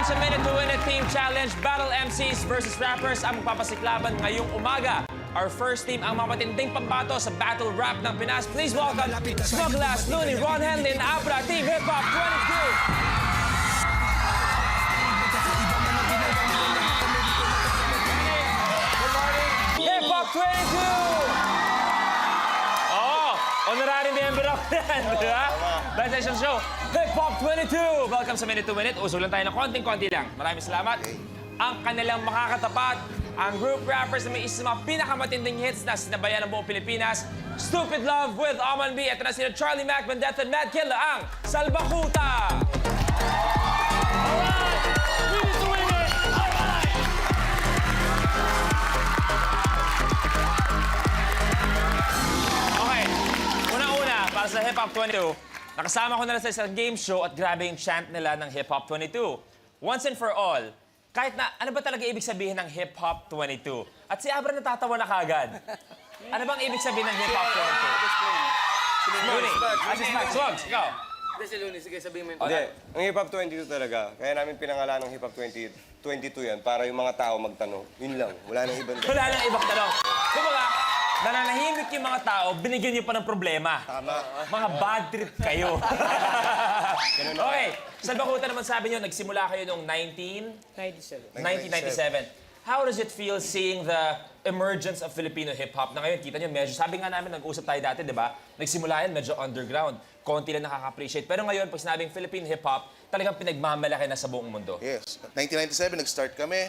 Welcome sa Minute to Win It Team Challenge. Battle MCs versus rappers ang magpapasiklaban ngayong umaga. Our first team ang mapatinding pambato sa battle rap ng Pinas. Please welcome Smugglas, Looney, Ron Henley, and Abra, Team Hip Hop 22. Hip Hop 22! Honorary member ako yan, di ba? Dahil sa isang show, Hip Hop 22! Welcome sa Minute to Win It. Usog lang tayo ng konting-konti lang. Maraming salamat. Ang kanilang makakatapat, ang group rappers na may isa sa mga pinakamatinding hits na sinabayan ng buong Pilipinas, Stupid Love with Aman B. Ito na sila Charlie Mac, Vendetta, at Mad Killa, ang Salbakuta! Alright! Minute to Win It! Alright! Okay. Una-una, para sa Hip Hop 22, nakasama ko na lang sa isang game show at grabe yung chant nila ng Hip Hop 22. Once and for all, kahit na, ano ba talaga ibig sabihin ng Hip Hop 22? At si Abra natatawa na kagad. Ano bang ibig sabihin ng Hip Hop 22? Looney, Swags, ikaw. Hindi si Looney, sige sabihin mo yun. Hindi, ang Hip Hop 22 talaga. Kaya namin pinangalan ng Hip Hop 22 yan para yung mga tao magtanong. Yun lang, wala nang ibang Wala nang ibang tanong. Kumbaga, nananahimik yung mga tao, binigyan niyo pa ng problema. Tama. Mga bad trip kayo. Okay, Salbakuta naman sabi niyo, nagsimula kayo noong 1997. How does it feel seeing the emergence of Filipino hip-hop? Na ngayon, kita niyo, medyo, sabi nga namin, nag-usap tayo dati, di ba? Nagsimula yan, medyo underground. Konti lang nakaka-appreciate. Pero ngayon, pag sinabing Philippine hip-hop, talagang pinagmamalaki na sa buong mundo. Yes. 1997, nag-start kami.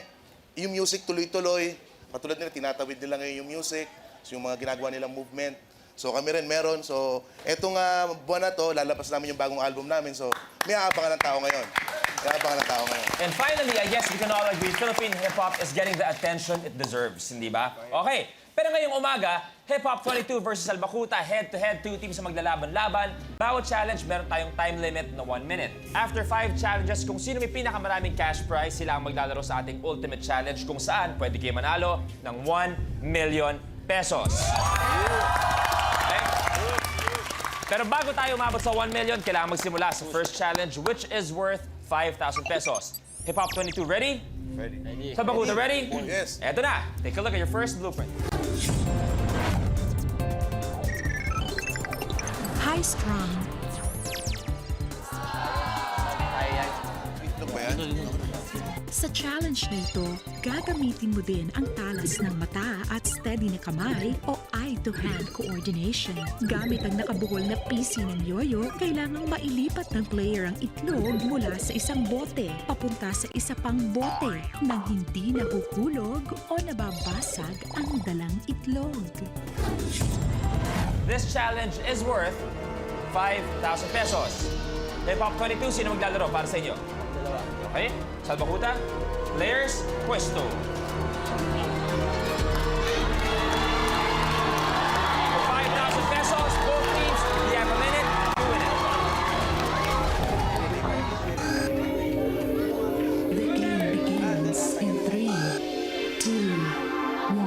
Yung music tuloy-tuloy. Katulad nila, tinatawid nila ngayon yung music. So, yung mga ginagawa nilang movement. So, kami rin meron. So, etong buwan na to, lalabas namin yung bagong album namin. So, may aabangan ng tao ngayon. And finally, I guess we can all agree, Philippine hip-hop is getting the attention it deserves, hindi ba? Okay. Pero ngayong umaga, Hip Hop 22 versus Salbakuta, head-to-head, two teams sa maglalaban-laban. Bawat challenge, meron tayong time limit na 1 minute. After 5 challenges, kung sino may pinakamaraming cash prize, sila ang maglalaro sa ating ultimate challenge kung saan pwede kayo manalo ng 1 million pesos. Okay? Pero bago tayo umabot sa 1 million, kailangan magsimula sa first challenge, which is worth 5,000 pesos. Hip Hop 22, ready? Ready. Salbakuta, ready? Yes. Eto na. Take a look at your first blueprint. High strung. Ano ba yan? Sa challenge na ito, gagamitin mo din ang talas ng mata at steady na kamay o eye-to-hand coordination. Gamit ang nakabuhol na PC ng yoyo, kailangang mailipat ng player ang itlog mula sa isang bote papunta sa isa pang bote nang hindi nahuhulog o nababasag ang dalang itlog. This challenge is worth 5,000 pesos. Hip Hop 22, sino maglalaro para sa inyo? Okay? Salbakuta, players, pwesto. For 5,000 pesos, both teams, we have a minute to win it. The game begins in 3, 2, 1.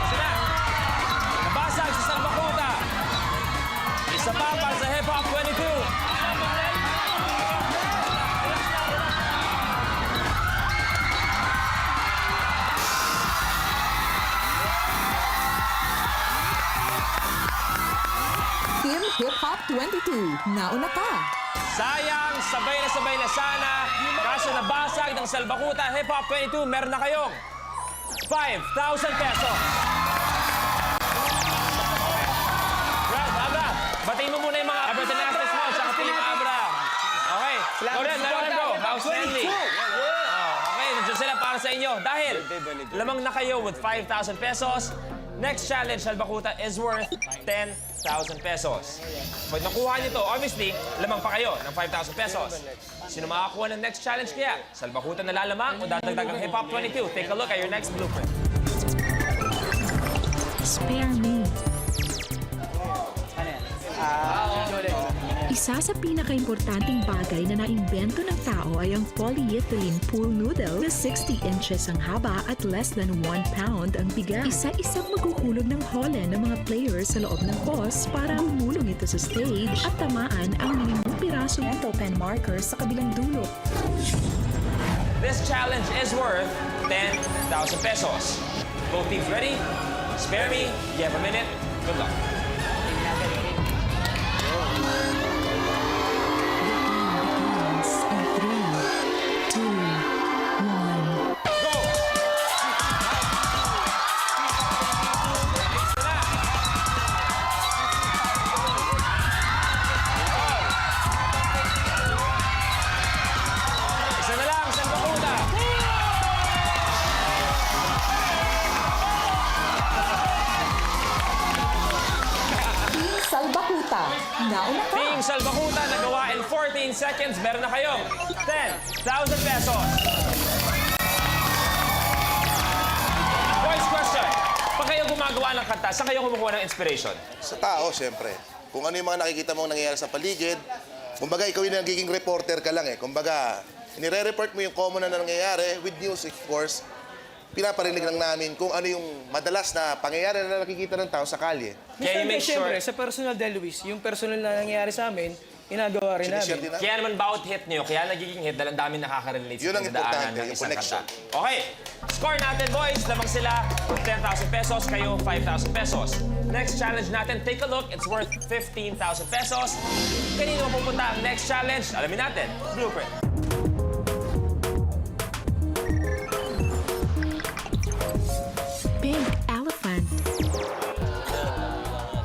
Sila, nabasag si Salbakuta. Isa pa para sa Hip Hop 22. Team Hip Hop 22, nauna ka. Sayang, sabay na sana. Kaso nabasag ng Salbakuta. Hip Hop 22, meron na kayong 5,000 pesos. Brad, Abra, batiin mo muna yung mga Abratanastas mo sa Team Abra. Okay, Loren, bro. House Stanley. Okay, nandiyan sila para sa inyo. Dahil lamang na kayo with 5,000 pesos, next challenge, Salbakuta, is worth 10,000 pesos. Pag nakuha nyo to, obviously, lamang pa kayo ng 5,000 pesos. Sino makakuha ng next challenge kaya? Salbakuta na lalamang o dadagdag ang Hip Hop 22? Take a look at your next blueprint. Spare me. Isa sa pinakaimportanteng bagay na naimbento ng tao ay ang polyethylene pool noodle na 60 inches ang haba at less than 1 pound ang bigat. Isa-isang maghuhulog ng holen ng mga players sa loob ng post para humulong ito sa stage at tamaan ang minimum pirasong ito pen marker sa kabilang dulo. This challenge is worth 10,000 pesos. Both teams ready? Spare me. You have a minute. Good luck. Begins in 3, 2, 1. Go! Isa na lang, San Bakuta. Team Salbakuta, nauna ka. Team Salbakuta, nagawa in 14 seconds. Meron na kayong 10,000 pesos. Voice question. Pag kayo gumagawa ng kanta, saan kayo kumukuha ng inspiration? Sa tao, siyempre. Kung ano yung mga nakikita mong nangyayari sa paligid, kumbaga ikaw yung nagiging reporter ka lang eh. Kumbaga, nire-report mo yung common na nangyayari with music, of course. Pinaparinig lang namin kung ano yung madalas na pangyayari na nakikita ng tao sa kalye. Kaya you make sure... Siyempre, sa personal de Luis, yung personal na nangyayari sa amin, ginagawa rin Sinishare namin. din namin. Kaya naman bawat hit niyo, kaya nagiging hit dahil ang dami nakaka-relate Yun sa ang pinagdaanan importante, ng yung isang connection. kanta. Okay, score natin boys. Lamang sila 10,000 pesos, kayo 5,000 pesos. Next challenge natin, take a look. It's worth 15,000 pesos. Kanino mapupunta ang next challenge? Alamin natin. Blueprint. Pink elephant.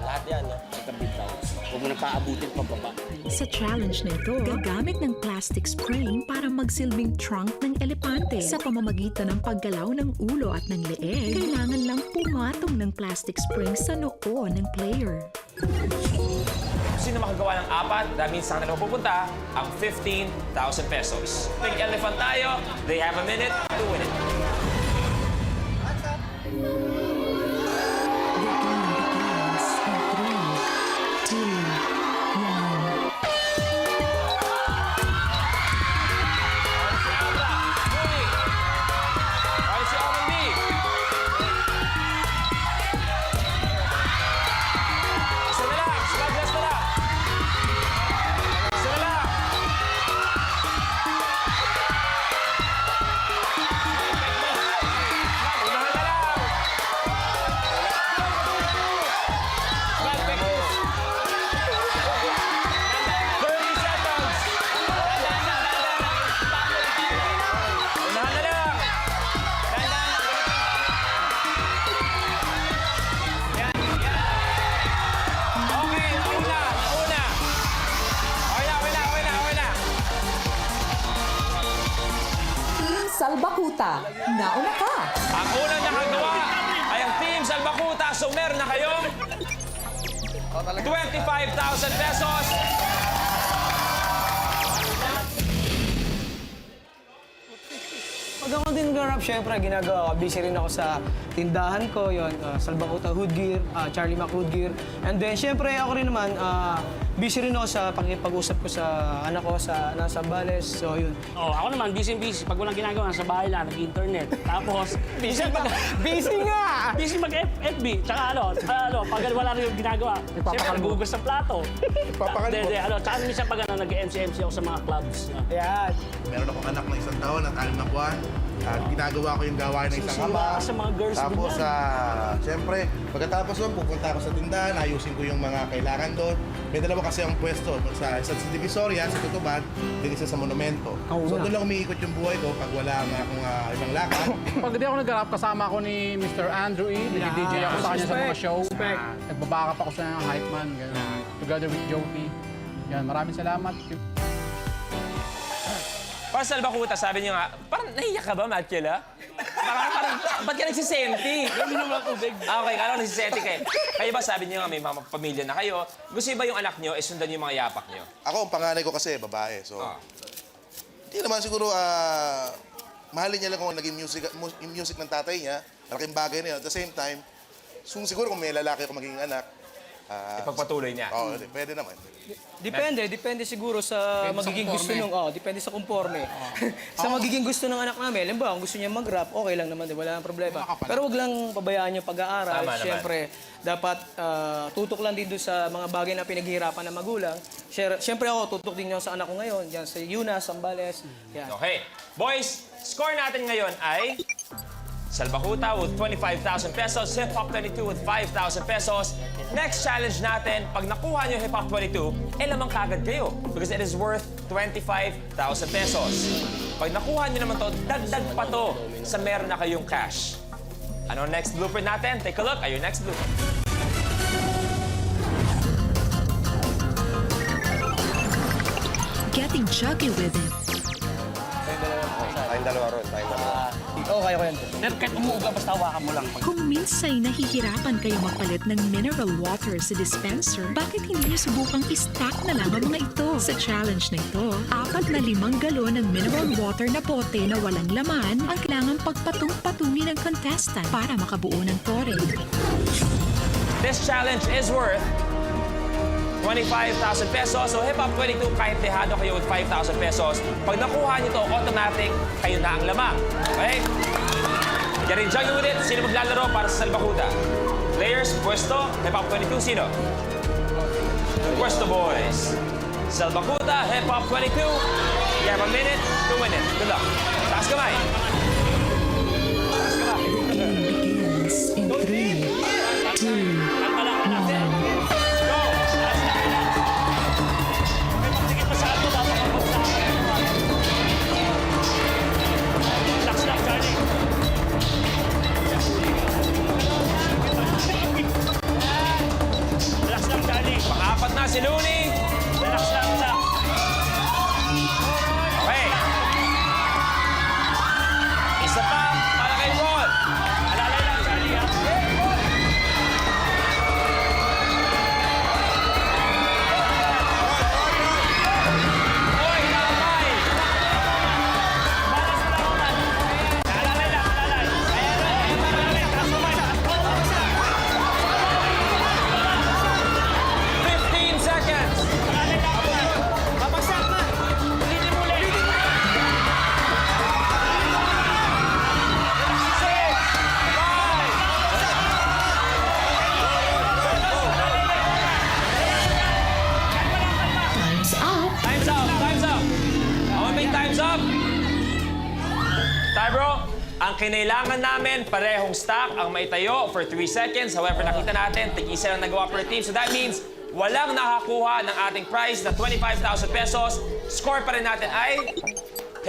Lahat yan, no? Sa kabitaw. Huwag mo na paabutin pababa. Sa challenge na ito, gagamit ng plastic spring para magsilbing trunk ng elepante. Sa pamamagitan ng paggalaw ng ulo at ng leeg, kailangan lang pumatong ng plastic spring sa noo ng player. Sino makagawa ng apat, that means sa kanila mapupunta ang 15,000 pesos. Pink elephant tayo. They have a minute to win it. The game begins in 3, 2, 1. Si Abra, Louie. Ay, si Owen B. Isa na lang, smuggles na lang. Isa na lang. Unahan na lang. Smug pick mo. 30 seconds. Unahan na lang. Yan, yan. Okay, nauna. Okay na. Team Salbakuta, nauna ka. Ang unang nakagawa ay ang Team Salbakuta. So meron na kayong 25,000 pesos. Pag ako din nag-rap, syempre, ginagawa ko. Busy rin ako sa tindahan ko, yun, Salbakuta Hood Gear, Charlie Mac Hood Gear. And then, syempre, ako rin naman, busy rin ako sa pakipag-usap ko sa anak ko, sa nasa Bales. So, yun. Oh, ako naman, busy. Pag walang ginagawa, sa bahay lang, nag-internet. Tapos, busy Busy nga! busy mag-FB. Tsaka pag wala rin yung ginagawa, siyempre, naghugas ng plato. Tsaka minsan pag nag-MC ako sa mga clubs. Ayan. Meron akong anak na 1 taon at 6 na buwan. Ginagawa ko yung gawain ng isang Sinusuwa ama. ka sa mga girls din Tapos, yan. siyempre, pagkatapos nun, pupunta ako sa tindahan, ayusin ko yung mga kailangan doon. May dalawa kasi ang pwesto. Sa Divisoria, sa Tutubad, din isa sa Monumento. So doon lang umiikot yung buhay ko pag wala nga akong ibang lakad. Pag di ako nag-rap, kasama ako ni Mr. Andrew E. Nag-DJ ako sa kanya sa mga show. Nagbabackup ako sa hype man. Ganun. Together with Joey. Yan, maraming salamat. Para sa Salbakuta, sabi niyo nga, parang nahiyak ka ba, Matthew, ha? Parang, ba't ka nagsisenti? Okay, kala ko nagsisenti kayo. Kayo ba, sabi niyo nga, may mga pamilya na kayo. Gusto niyo ba yung anak niyo, sundan yung mga yapak niyo? Ako, ang panganay ko kasi, babae. So, hindi naman siguro, mahalin niya lang kung naging yung music ng tatay niya. Malaking bagay na yun. At the same time, siguro kung may lalaki ako magiging anak, Ipagpatuloy niya. Oo, pwede naman. Depende siguro sa magiging gusto nung, depende sa conforme. Sa magiging gusto ng anak namin, halimbawa, kung gusto niya mag-rap, okay lang naman, wala nang problema. Pero wag lang pabayaan yung pag-aaral. Tama naman. Siyempre, dapat tutok lang din doon sa mga bagay na pinaghihirapan ng magulang. Siyempre ako, tutok din ako sa anak ko ngayon, dyan sa Yuna, Sambales. Yan. Okay. Boys, score natin ngayon ay Salbakuta with 25,000 pesos, Hip Hop 22 with 5,000 pesos. Next challenge natin, pag nakuha nyo Hip Hop 22, lamang kagad kayo because it is worth 25,000 pesos. Pag nakuha nyo naman to, dagdag pa to sa meron na kayong cash. Ano next blueprint natin? Take a look at your next blueprint. Getting juggy with it. Tayong dalawa ron, tayong dalawa. Okay ko yan. Pero kahit umuuga, basta hawakan mo lang. Kung minsa'y nahihirapan kayo magpalit ng mineral water sa dispenser, bakit hindi niyo subukang i-stack na lang ang mga ito? Sa challenge na ito, 4 na 5 galon ng mineral water na pote na walang laman ang kailangang pagpatung-patungi ng contestant para makabuo ng tore. This challenge is worth 25,000 pesos. So Hip Hop 22, kahit dehado kayo with 5,000 pesos, pag nakuha nyo to, automatic, kayo na ang lamang. Okay? Get in juggling with it. Sino maglalaro para sa Salbakuta? Players, pwesto, Hip Hop 22, sino? Pwesto boys. Salbakuta, Hip Hop 22. You have a minute to win it. Good luck. Taas kamay. Begins in 3, 2, Kalma lang, kalma lang. Go! Sige pa sa ato, dapat mag-usapan. Relax lang, Charlie. Relax lang, Charlie. Pang-apat na si Looney. Relax lang, relax. Okay. Isa pa para kay Ron. Alalay lang, Charlie, ha? Oy, nakapay. Balas na lang, Roman. Alalay lang, alalay. Alalay, taas naman. 15 seconds. Alalay lang, Roman. Babagsak na! Ulitin mo ulit. 6, 5. time's up. Time's up! Time's up! Ako may time's up! Tayo bro, ang kinailangan namin, parehong stock ang maitayo for 3 seconds. However, nakita natin, tig-isa lang nagawa per team. So that means, walang nakakuha ng ating prize na 25,000 pesos. Score pa rin natin ay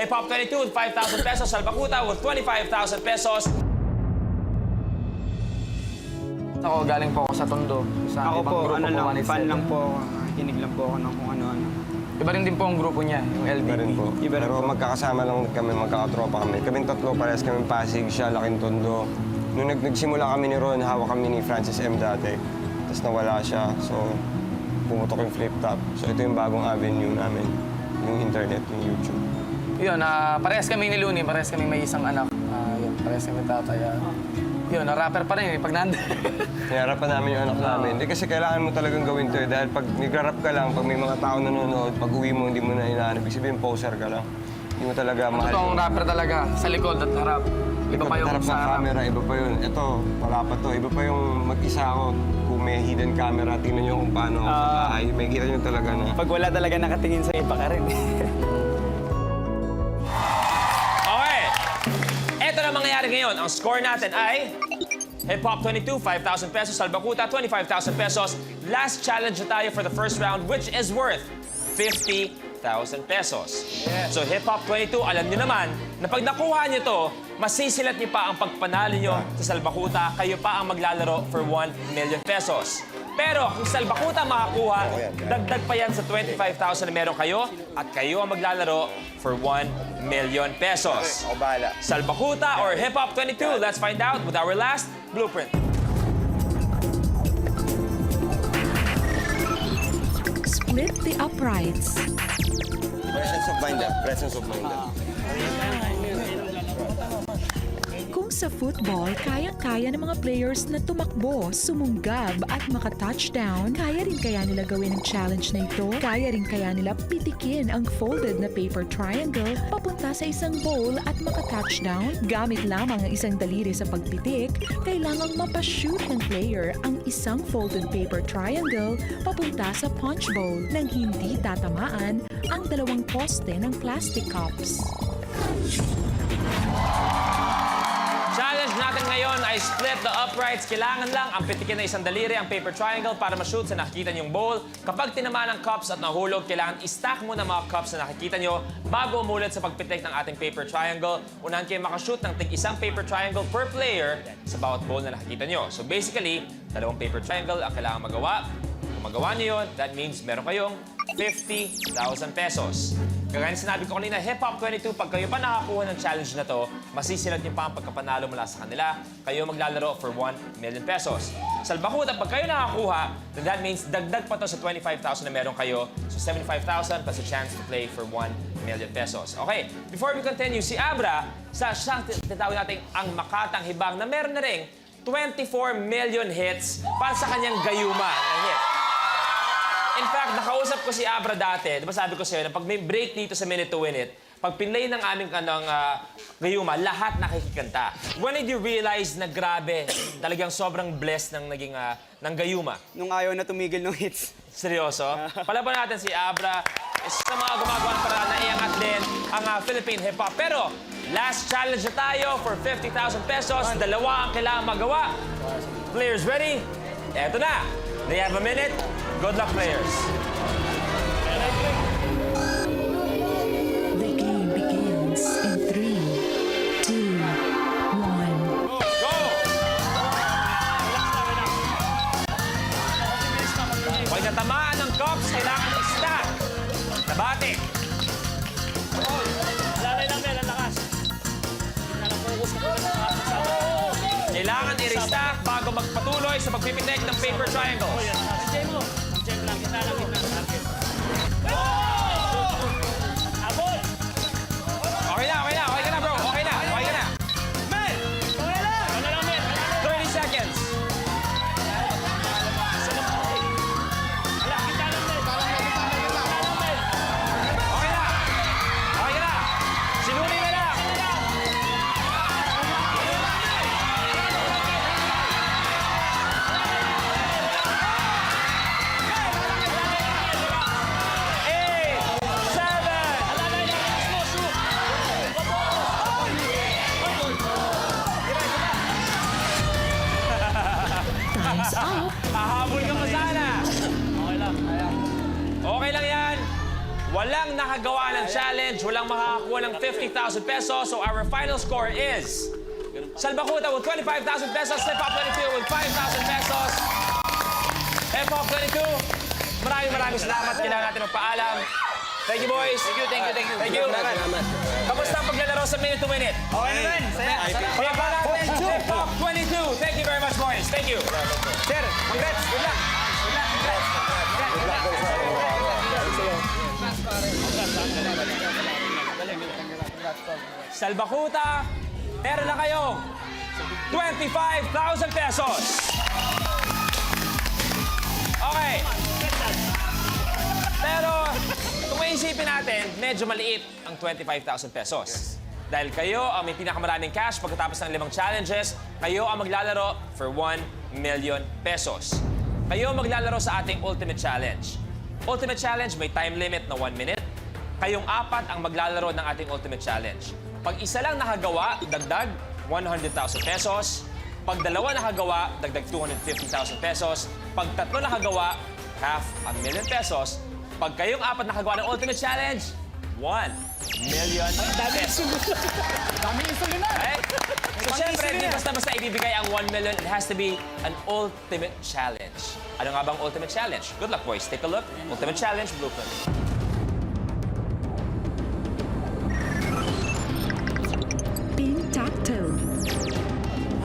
Hip Hop 22 with 5,000 pesos, Salbakuta with 25,000 pesos. Ako, galing po ako sa Tondo. Sa Ako ibang po, grupo ano po, lang, 187. fan lang po ako. Kinig lang po ako ng kung ano-ano. Iba rin din po ang grupo niya, yung LBB. Iba rin po. Iba rin Pero po. magkakasama lang kami, magkakatropa kami. Kaming tatlo, parehas kaming Pasig, siya, Laking Tondo. Nung nagsimula kami ni Ron, hawak kami ni Francis M. dati. Tapos nawala siya, so pumutok yung flip top. So ito yung bagong avenue namin, yung internet, yung YouTube. Yun, parehas kami ni Looney, parehas kami may isang anak. Yun, parehas kami tatay. Yun, rapper pa rin pag nandun. Hinarapan namin yung anak namin. Hindi kasi kailangan mo talagang gawin to eh. Dahil pag nag-rap ka lang, pag may mga tao nanonood, pag uwi mo, hindi mo na hinahanap. Ibig sabihin, poser ka lang. Hindi mo talaga mahal. Totoong rapper talaga, sa likod at harap. Iba pa yung harap ng sa harap. camera, iba pa yun. Ito, wala pa to. Iba pa yung mag-isa ako. Kung may hidden camera, tingnan nyo kung paano ako sa bahay. May kita nyo talaga na. Pag wala talaga nakatingin sa iba ka rin. Okay. Ito na mangyayari ngayon. Ang score natin ay Hip Hop 22, 5,000 pesos. Salbakuta, 25,000 pesos. Last challenge na tayo for the first round, which is worth 50,000 pesos. So Hip Hop 22, alam niyo naman na pag nakuha niyo to, masisilat niyo pa ang pagpanalo niyo sa Salbakuta. Kayo pa ang maglalaro for 1 million pesos. Pero kung Salbakuta makakuha, dagdag pa yan sa 25,000 na meron kayo at kayo ang maglalaro for 1 million pesos. Ako bahala. Salbakuta or Hip Hop 22? Let's find out with our last blueprint. Split the uprights. Presence of mind, presence of mind. Kung Sa football, kayang-kaya ng mga players na tumakbo, sumunggab at maka-touchdown. Kaya rin kaya nila gawin ang challenge na ito? Kaya rin kaya nila pitikin ang folded na paper triangle papunta sa isang bowl at maka-touchdown? Gamit lamang ang isang daliri sa pagpitik, kailangang mapashoot ng player ang isang folded paper triangle papunta sa punch bowl nang hindi tatamaan ang dalawang poste ng plastic cups. Challenge natin ngayon ay split the uprights. Kailangan lang ang pitikin na isang daliri ang paper triangle para ma-shoot sa nakikita niyong bowl. Kapag tinamaan ng cups at nahulog, kailangan i-stack muna mga cups na nakikita niyo bago umulit sa pagpitik ng ating paper triangle. Unahan kayo makashoot ng tig-isang paper triangle per player sa bawat bowl na nakikita niyo. So basically, dalawang paper triangle ang kailangan magawa. Kung magawa niyo yun, that means meron kayong 50,000 pesos. Kagaya sinabi ko kanina, Hip Hop 22, pag kayo pa nakakuha ng challenge na to, masisilat niyo pa ang pagkapanalo mula sa kanila. Kayo maglalaro for 1 million pesos. Sa Albakuta, pag kayo nakakuha, then that means dagdag pa to sa 25,000 na meron kayo. So 75,000 plus a chance to play for 1 million pesos. Okay, before we continue, si Abra, sa siyang tinatawag natin ang Makatang Hibang na meron na rin 24 million hits para sa kanyang gayuma na hit. In fact, nakausap ko si Abra dati. Di ba sabi ko sa'yo na pag may break dito sa Minute to Win It, pag pinlay ng aming gayuma, lahat nakikikanta. When did you realize na grabe, talagang sobrang blessed ng naging ng gayuma? Nung ayaw na tumigil ng hits. Seryoso? Palaban natin si Abra. Isa sa mga gumagawa para naiangat din ang Philippine Hip Hop. Pero, last challenge na tayo for 50,000 pesos. Dalawa ang kailangan magawa. Players ready? Eto na. They have a minute. Good luck, players. The game begins in 3, 2, 1. Go! Pag natamaan ng cups, kailangan i-stack. Nabati. Lalay lang, Mel, ang lakas. Hindi na lang focus ka sa Kailangan i-restack bago magpatuloy sa pagpipitik ng paper triangles. Jay mo. Jay mo lang. Kita lang, kita lang. Abol! Okay na, okay na. Okay ka na, bro. Okay na, okay ka na. Mel! Okay lang! Ano lang, Mel? 30 seconds. Wala, kita lang, Mel. Kita lang, Mel. Okay na. Okay ka na. Sinuli na lang. Time's up. Hahabol ka pa sana. Okay lang. Okay lang yan. Walang nakagawa ng challenge, walang makakakuha ng 50,000 pesos. So our final score is Salbakuta with 25,000 pesos, Hip Hop 22 with 5,000 pesos. Hip Hop 22, maraming salamat. Kailangan natin magpaalam. Thank you, boys. Thank you. Thank you. Kamusta ang paglalaro sa Minute to Win It? Okay naman. Saya. Kaya pa natin, Hip Hop 22. Thank you very much, boys. Thank you. Sir, congrats. Good luck. Good luck. Congrats. Salbakuta, meron na kayong 25,000 pesos. Okay. Pero, kung maisipin natin, medyo maliit ang 25,000 pesos. Dahil kayo ang may pinakamaraming cash pagkatapos ng 5 challenges, kayo ang maglalaro for 1 million pesos. Kayo maglalaro sa ating Ultimate Challenge. Ultimate Challenge may time limit na 1 minute. Kayong 4 ang maglalaro ng ating Ultimate Challenge. Pag isa lang nakagawa, dagdag 100,000 pesos. Pag 2 nakagawa, dagdag 250,000 pesos. Pag 3 nakagawa, $500,000 pesos. Pag kayong 4 nakagawa ng Ultimate Challenge, 1 million pesos. Dami insulina. Okay? So, syempre, hindi basta-basta ibibigay ang 1 million. It has to be an ultimate challenge. Ano nga bang ultimate challenge? Good luck, boys. Take a look. Ultimate challenge blueprint. Pin Tacto.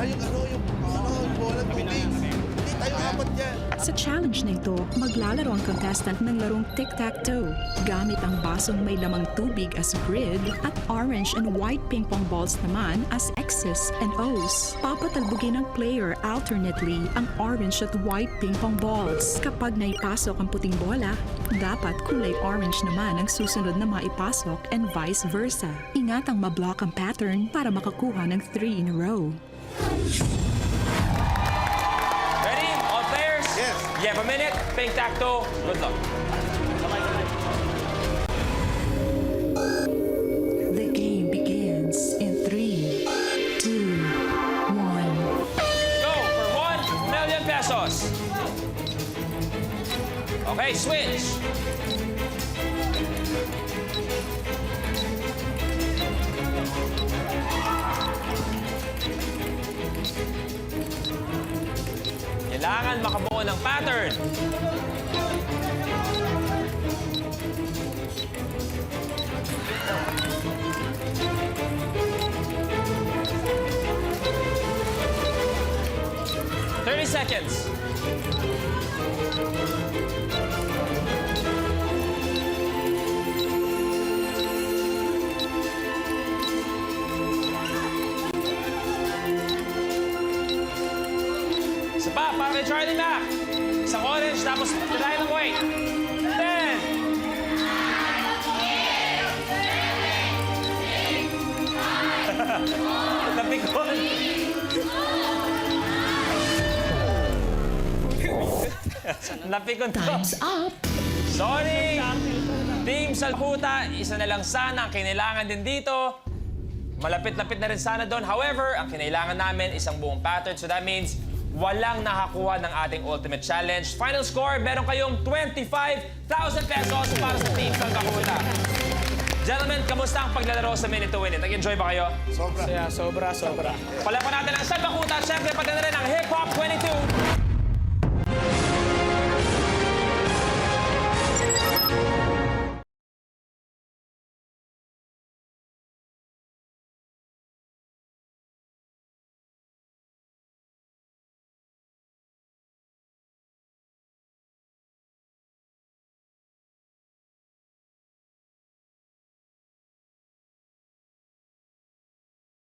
Ay, yung bola tubig. Hindi tayo Abot yan. Sa challenge na ito, maglalaro ang contestant ng larong tic-tac-toe gamit ang basong may lamang tubig as grid at orange and white ping pong balls naman as X's and O's. Papatalbugin ng player alternately ang orange at white ping pong balls. Kapag naipasok ang puting bola, dapat kulay orange naman ang susunod na maipasok and vice versa. Ingatang mablock ang pattern para makakuha ng 3 in a row. Ready? All players? Yes. You have a minute. Tic-tac-toe. Good luck. The game begins in 3, 2, 1. Go for 1 million pesos. Okay, switch. Kailangan makabuo ng pattern. Seconds. Isa pa, para kay Charlie Mac. Isang orange, tapos dalayan ng white. 10. Napikon. Napikon to. Time's up! Sorry! Team Salputa, isa na lang sana ang kinailangan din dito. Malapit-lapit na rin sana doon. However, ang kinailangan namin isang buong pattern. So that means walang nakakuha ng ating ultimate challenge. Final score, meron kayong 25,000 pesos para sa Team Salputa. Gentlemen, kamusta ang paglalaro sa Minute to Win It? Nag-enjoy ba kayo? Sobra. Sobra. Palapan natin ang Salputa. Siyempre, pati